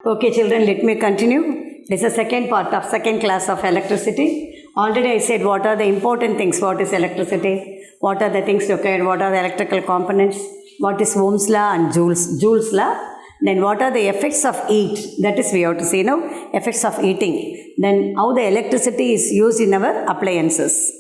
Okay, children, let me continue. This is the second part of second class of electricity. Already I said what are the important things, what is electricity, what are the things required, what are the electrical components, what is Ohm's law and Joule's law. Then what are the effects of heat, that is we have to see now, effects of heating. Then how the electricity is used in our appliances.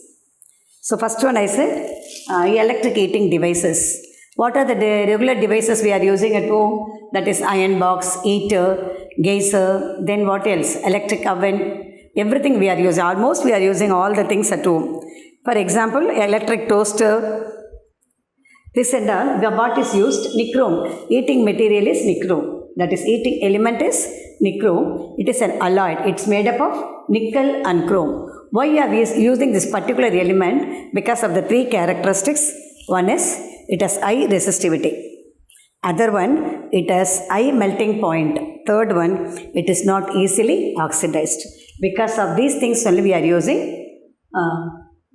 So first one I said, electric heating devices. What are the regular devices we are using at home? That is iron box, heater, geyser, then what else? Electric oven, everything we are using. Almost we are using all the things at home. For example, electric toaster, this and all, what is used? Nichrome. Heating material is nichrome. That is heating element is nichrome. It is an alloy. It's made up of nickel and chrome. Why are we using this particular element? Because of the three characteristics. One is it has high resistivity. Other one, it has high melting point. Third one, it is not easily oxidized. Because of these things only we are using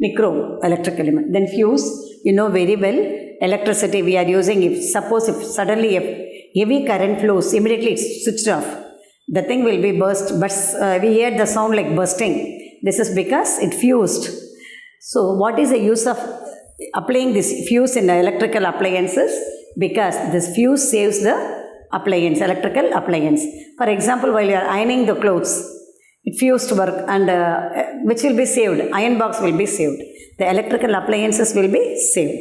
nichrome electric element. Then fuse, you know very well, electricity we are using. If suddenly heavy current flows, immediately it's switched off. The thing will be burst, but we hear the sound like bursting. This is because it fused. So what is the use of applying this fuse in the electrical appliances? Because this fuse saves the appliance, electrical appliance. For example, while you are ironing the clothes, it fused work and which will be saved. Iron box will be saved. The electrical appliances will be saved.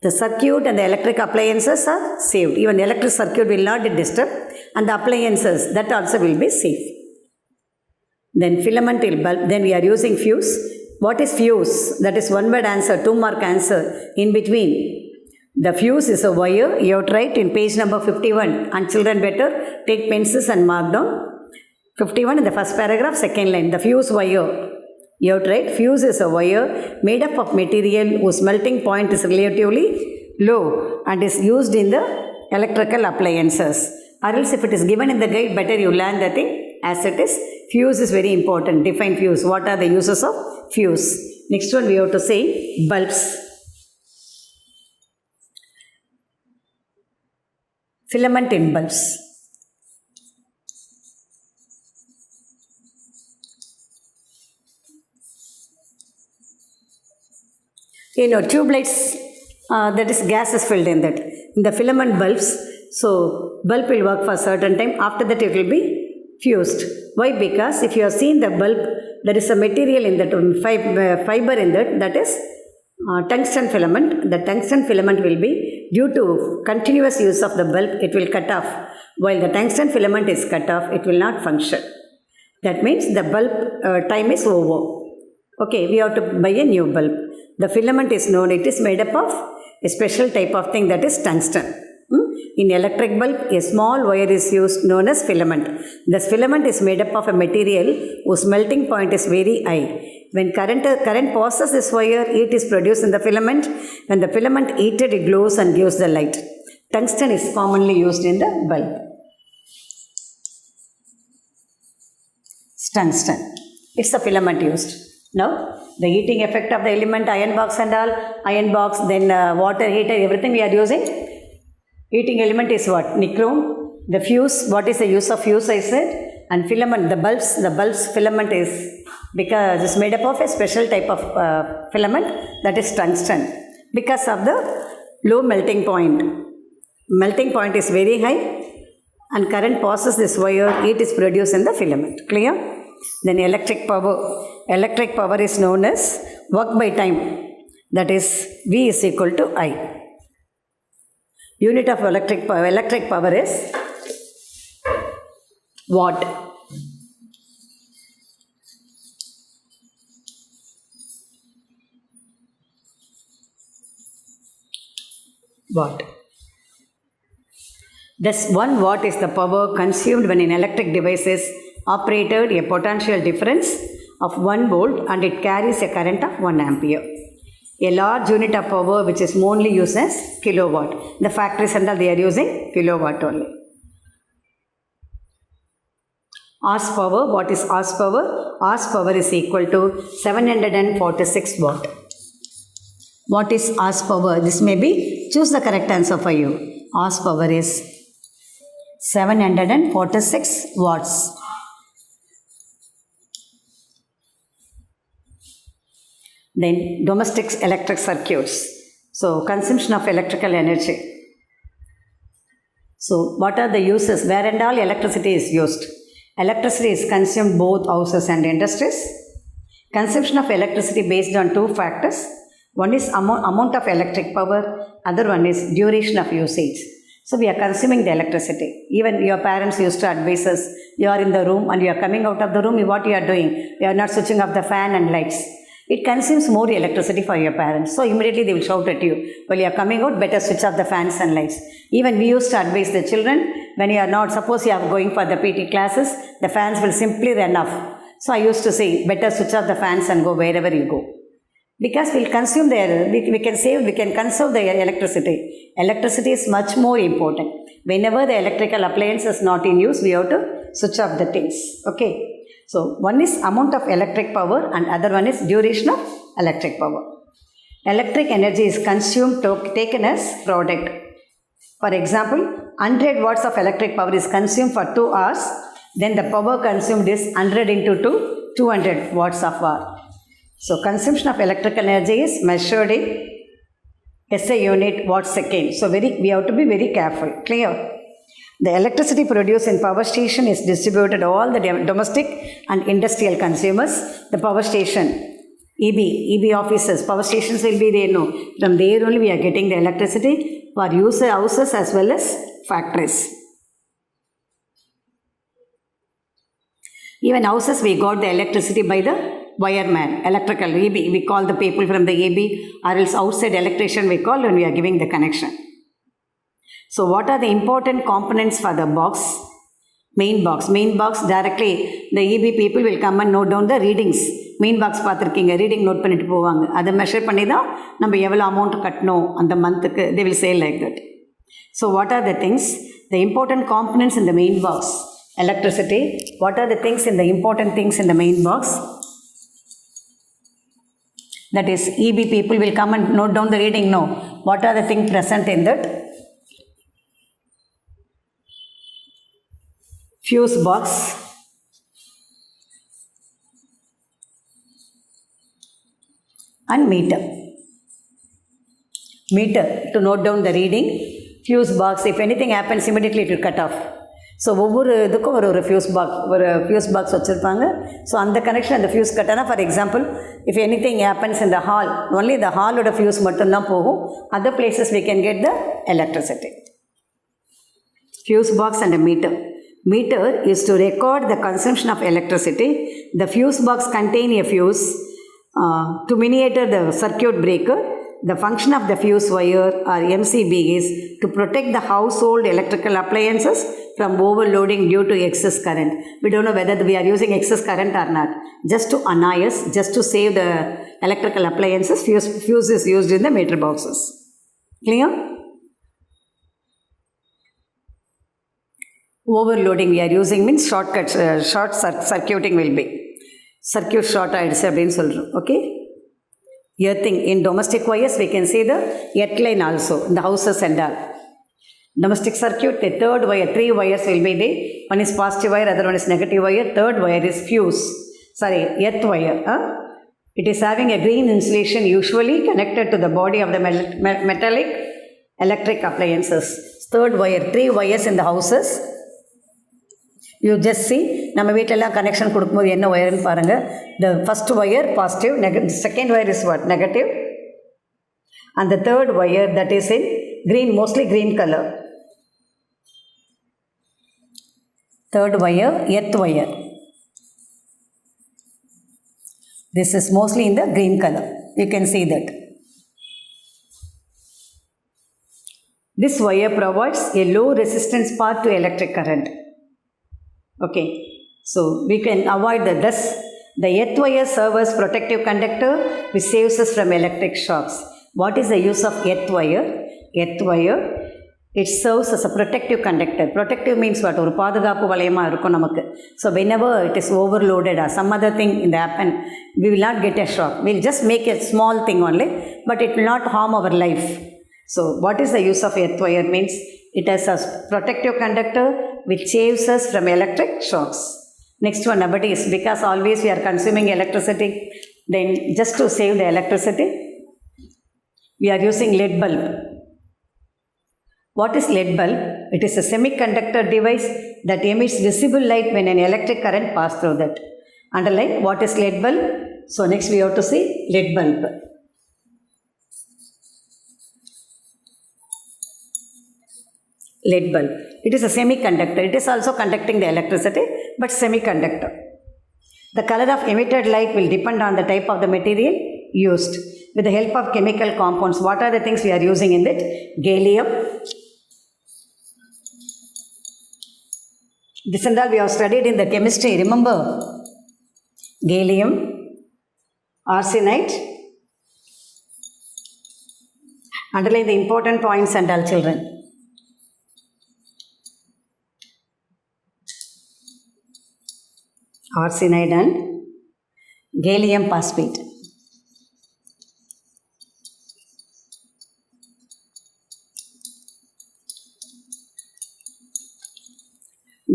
The circuit and the electric appliances are saved. Even the electric circuit will not be disturbed, and the appliances, that also will be safe. Then filament bulb, then we are using fuse. What is fuse? That is one word answer, 2 mark answer. In between, the fuse is a wire. You have to write in page number 51. And children better take pencils and mark down 51 in the first paragraph, second line. The fuse wire. You have to write fuse is a wire made up of material whose melting point is relatively low and is used in the electrical appliances. Or else if it is given in the guide, better you learn the thing as it is. Fuse is very important. Define fuse. What are the uses of fuse? Next one we have to say bulbs. Filament in bulbs. You know, tube lights, that is gas is filled in that. In the filament bulbs, so bulb will work for a certain time. After that it will be fused. Why? Because if you have seen the bulb, there is a material in that, fiber in that is tungsten filament. The tungsten filament will be, due to continuous use of the bulb, it will cut off. While the tungsten filament is cut off, it will not function. That means the bulb time is over. Okay, we have to buy a new bulb. The filament is known, it is made up of a special type of thing, that is tungsten. In electric bulb, a small wire is used known as filament. This filament is made up of a material whose melting point is very high. When current passes this wire, heat is produced in the filament. When the filament heated, it glows and gives the light. Tungsten is commonly used in the bulb. Tungsten. It's the filament used. Now, the heating effect of the element, iron box and all, iron box, then water heater, everything we are using. Heating element is what? Nichrome. The fuse, what is the use of fuse I said? And filament, the bulb's filament is, because it's made up of a special type of filament, that is tungsten. Because of the low melting point. Melting point is very high and current passes this wire, heat is produced in the filament. Clear? Then electric power. Electric power is known as work by time. That is V is equal to I. Unit of electric power. Electric power is watt. Watt. Thus 1 watt is the power consumed when an electric device is operated a potential difference of 1 volt and it carries a current of 1 ampere. A large unit of power which is mainly used as kilowatt. The factories and all they are using kilowatt only. Horsepower, what is horsepower? Horsepower is equal to 746 watt. What is horsepower? This may be, choose the correct answer for you. Horsepower is 746 watts. Then domestic electric circuits. So consumption of electrical energy. So what are the uses? Where and all electricity is used? Electricity is consumed both houses and industries. Consumption of electricity based on two factors. One is amount of electric power, other one is duration of usage. So we are consuming the electricity. Even your parents used to advise us, you are in the room and you are coming out of the room, what you are doing? You are not switching off the fan and lights. It consumes more electricity for your parents. So immediately they will shout at you, while you are coming out, better switch off the fans and lights. Even we used to advise the children, when you are not, suppose you are going for the PT classes, the fans will simply run off. So I used to say, better switch off the fans and go wherever you go. Because we'll consume we can conserve the electricity. Electricity is much more important. Whenever the electrical appliance is not in use, we have to switch off the things. Okay. So one is amount of electric power and other one is duration of electric power. Electric energy is consumed taken as product. For example, 100 watts of electric power is consumed for 2 hours. Then the power consumed is 100 into 200 watts of hour. So consumption of electrical energy is measured in SI unit watt second. So we have to be very careful. Clear? The electricity produced in power station is distributed to all the domestic and industrial consumers. The power station, EB offices, power stations will be there. No, from there only we are getting the electricity for user houses as well as factories. Even houses we got the electricity by the wireman, electrical EB. We call the people from the EB, or else outside electrician we call when we are giving the connection. So what are the important components for the box? Main box directly the EB people will come and note down the readings. Main box பார்த்திருக்கீங்க, reading note பண்ணிட்டு போவாங்க. அதை measure பண்ணி தான் நம்ம எவ்வளோ amount கட்டணும் அந்த மந்த்துக்கு, they will say like that. So what are the things? The important components in the main box. Electricity. What are the things in the important things in the main box? That is, EB people will come and note down the reading. No. What are the things present in that? Fuse box, and meter. Meter to note down the reading. Fuse box, if anything happens, immediately it will cut off. So ஒவ்வொரு இதுக்கும் ஒரு fuse box வச்சுருப்பாங்க. So அந்த connection அந்த fuse கட்டானா, for example, if anything happens in the hall, only the ஹாலோட fuse மட்டும்தான் போகும். Other places we can get the electricity. Fuse box and a meter. Meter is to record the consumption of electricity. The fuse box contain a fuse to monitor the circuit breaker. The function of the fuse wire or MCB is to protect the household electrical appliances from overloading due to excess current. We don't know whether we are using excess current or not. Just to annoy us, just to save the electrical appliances, fuse is used in the meter boxes. Clear? Overloading we are using means short circuiting will be. Circuit short ஆயிடுச்சு அப்படின்னு சொல்கிறோம். Okay? Earthing. In domestic wires, we can see the earth line also in the houses and all. Domestic circuit, the third wire, 3 wires will be there. One is positive wire, other one is negative wire. Third wire is earth wire. It is having a green insulation usually connected to the body of the metallic electric appliances. Third wire, 3 wires in the houses. You just see, நம்ம வீட்டிலலாம் connection கொடுக்கும்போது என்ன ஒயர்னு பாருங்கள். The first wire positive, second wire is what? Negative. And the third wire that is in green, mostly green color. Third wire, earth wire. This is mostly in the green color. You can see that. This wire provides a low resistance path to electric current. Okay, so we can avoid thus the earth wire serves as protective conductor which saves us from electric shocks. What is the use of earth wire? Earth wire, it serves as a protective conductor. Protective means what? ஒரு பாதுகாப்பு வளையமாக இருக்கும் நமக்கு. So whenever it is overloaded or some other thing in the happen, we will not get a shock. We will just make a small thing only, but it will not harm our life. So what is the use of earth wire means? It has a protective conductor which saves us from electric shocks. Next one, nowadays, because always we are consuming electricity, then just to save the electricity, we are using LED bulb. What is LED bulb? It is a semiconductor device that emits visible light when an electric current passes through that. Underline, what is LED bulb? So next we have to see LED bulb. LED bulb. It is a semiconductor. It is also conducting the electricity, but semiconductor. The color of emitted light will depend on the type of the material used. With the help of chemical compounds, what are the things we are using in it? Gallium. This and all we have studied in the chemistry, remember? Gallium, arsenide. Underline the important points and all, children. Arsenide and gallium phosphate.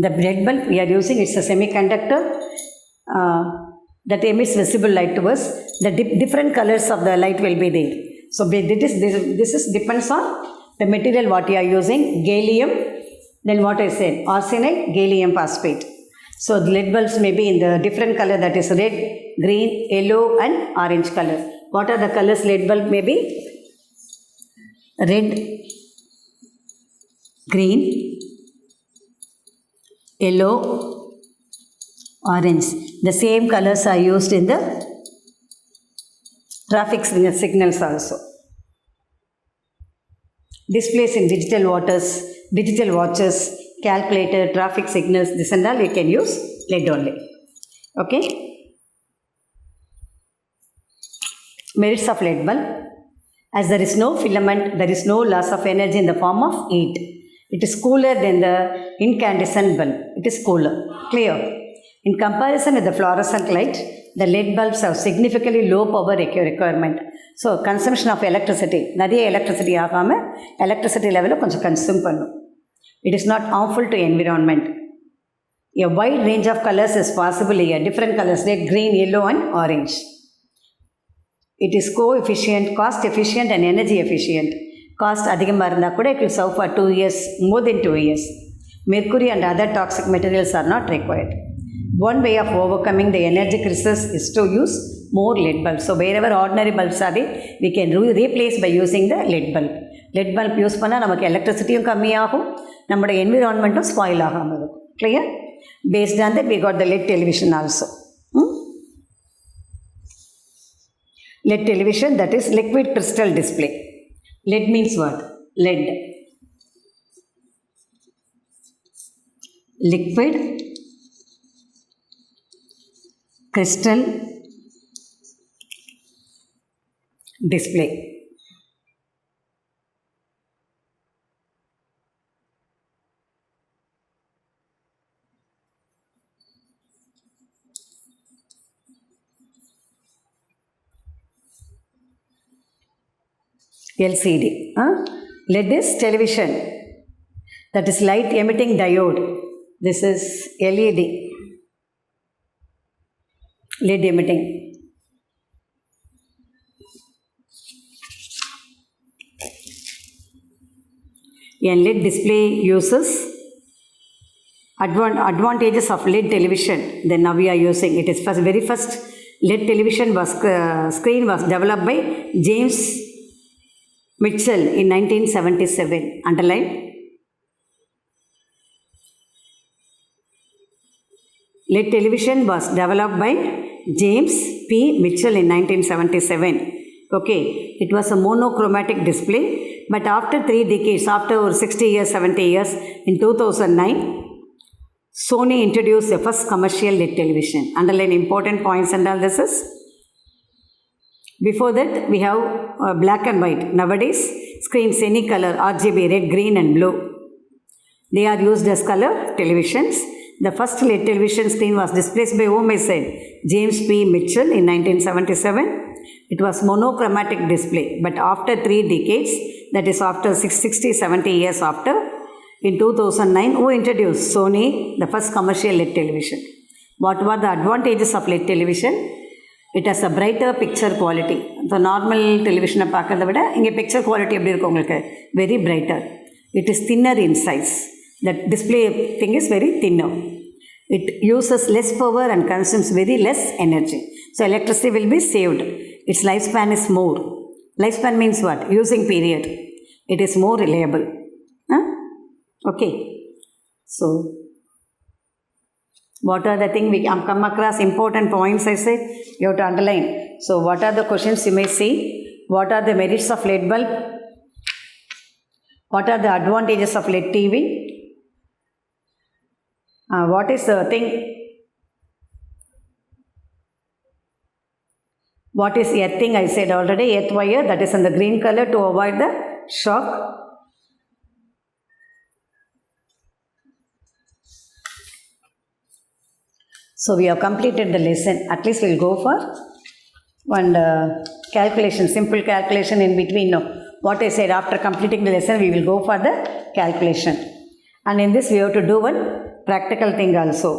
The LED bulb we are using, it's a semiconductor that emits visible light to us. The different colors of the light will be there. So this depends on the material what you are using. Gallium, then what I said, arsenide, gallium phosphate. So the LED bulbs may be in the different color, that is red, green, yellow and orange color. What are the colors LED bulb may be? Red, green, yellow, orange. The same colors are used in the traffic signals also. Displays in digital watches, calculator, traffic signals, this and all you can use LED only. Okay. Merits of LED bulb. As there is no filament, there is no loss of energy in the form of heat. It is cooler than the incandescent bulb. It is cooler. Clear? In comparison with the fluorescent light, the LED bulbs have significantly low power requirement. So consumption of electricity, nadiya electricity ஆகாம electricity level கொஞ்சம் consume பண்ணும். It is not harmful to environment. A wide range of colors is possible here. Different colors, red, green, yellow and orange. It is co-efficient, cost efficient and energy efficient. Cost அதிகமாக இருந்தால் கூட it will serve for 2 years, more than 2 years. Mercury and other toxic materials are not required. One way of overcoming the energy crisis is to use more LED bulbs. So wherever ordinary bulbs are there, we can replace by using the LED bulb. LED bulb use பண்ணால் நமக்கு எலக்ட்ரிசிட்டியும் கம்மியாகும், நம்மளோட என்விரான்மெண்ட்டும் spoil ஆகாமல் இருக்கும். Clear? Based on that, we got the LED television also. LED television, that is liquid crystal display. LED means what? LED. Liquid crystal display. LCD. LED is television. That is light emitting diode. This is LED. LED emitting. A LED display uses advantages of LED television. Then now we are using it. Is very first LED television screen was developed by James Mitchell in 1977. Underline. LED television was developed by James P. Mitchell in 1977. Okay, it was a monochromatic display, but after 3 decades, after 60 years, 70 years, in 2009, Sony introduced the first commercial LED television. Underline important points and all this is. Before that, we have black and white. Nowadays, screens any color, RGB, red, green and blue. They are used as color televisions. The first LED television screen was displayed by whom I said? James P. Mitchell in 1977. It was monochromatic display. But after 3 decades, that is after 60, 70 years after, In 2009, who introduced Sony, the first commercial LED television? What were the advantages of LED television? It has a brighter picture quality. The normal television பார்க்கறத விட இங்கே picture quality எப்படி இருக்கும் உங்களுக்கு? Very brighter. It is thinner in size. The display thing is very thinner. It uses less power and consumes very less energy. So electricity will be saved. Its lifespan is more. Lifespan means what? Using period. It is more reliable. Huh? Okay. So, what are the things we come across? Important points I said. You have to underline. So, what are the questions you may see? What are the merits of LED bulb? What are the advantages of LED TV? What is the thing? What is earthing? I said already. Earth wire, that is in the green color to avoid the shock. So we have completed the lesson. At least we'll go for one calculation, simple calculation in between. No, what I said, after completing the lesson, we will go for the calculation. And in this, we have to do one practical thing also.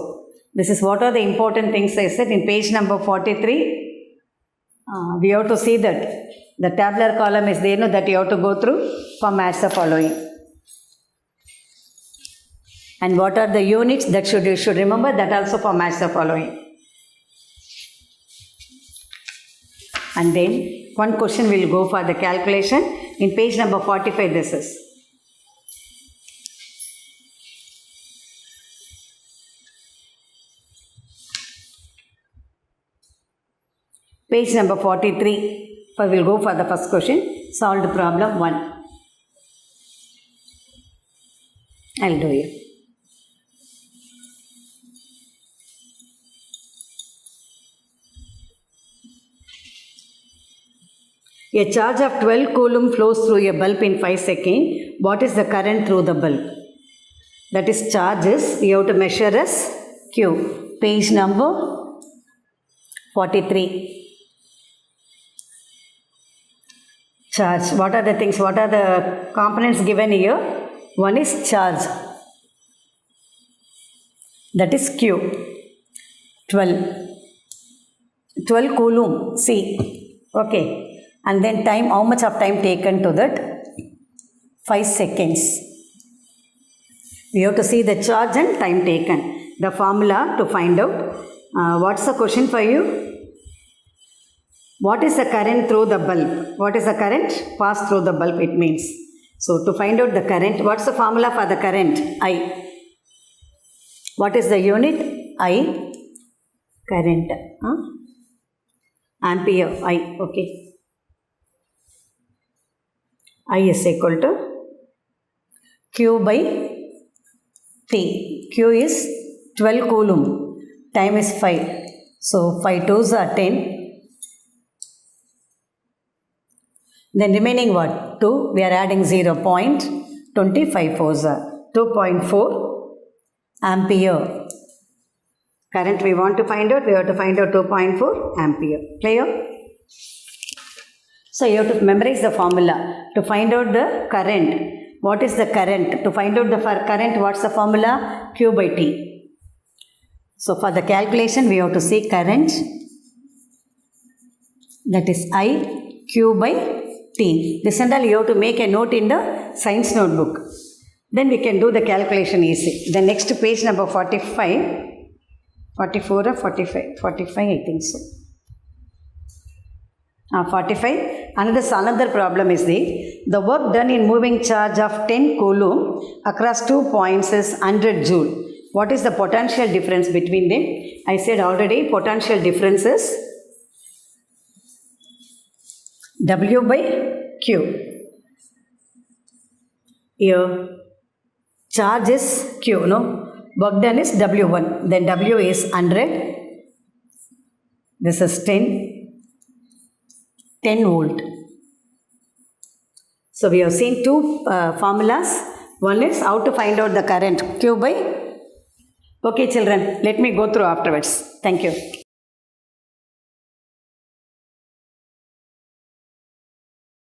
This is what are the important things I said in page number 43. We have to see that the tabular column is there, no, that you have to go through for match the following. And what are the units that you should remember, that also for match the following. And then one question will go for the calculation in page number 45. This is. Page number 43. We will go for the first question. Solved problem 1. I'll do it. A charge of 12 coulomb flows through a bulb in 5 seconds. What is the current through the bulb? That is charges. We have to measure as Q. Page number 43. Charge. What are the things? What are the components given here? One is charge. That is Q. 12. 12 coulomb. C. Okay. And then time, how much of time taken to that? 5 seconds. We have to see the charge and time taken. The formula to find out. What's the question for you? What is the current through the bulb? What is the current? Pass through the bulb, it means. So to find out the current, what's the formula for the current? I. What is the unit? I. Current. Ampere. I. Okay. I is equal to Q by T. Q is 12 coulomb. Time is 5. So 5 2s are 10. Then remaining what? 2. We are adding 0.25 4s are 2.4 ampere. Current we want to find out. We have to find out 2.4 ampere. Clear? So you have to memorize the formula to find out the current. What is the current? To find out the current, what's the formula? Q by T. So for the calculation, we have to say current. That is I, Q by T. This and all you have to make a note in the science notebook. Then we can do the calculation easy. The next page number 45. 44 or 45? 45 I think so. 45. Another problem is the work done in moving charge of 10 coulomb across 2 points is 100 joule. What is the potential difference between them? I said already potential difference is W by Q. Here charge is Q, no? Work done is W1. Then W is 100. This is 10 volt. So we have seen two formulas. One is how to find out the current Q by. Okay children, let me go through afterwards. Thank you.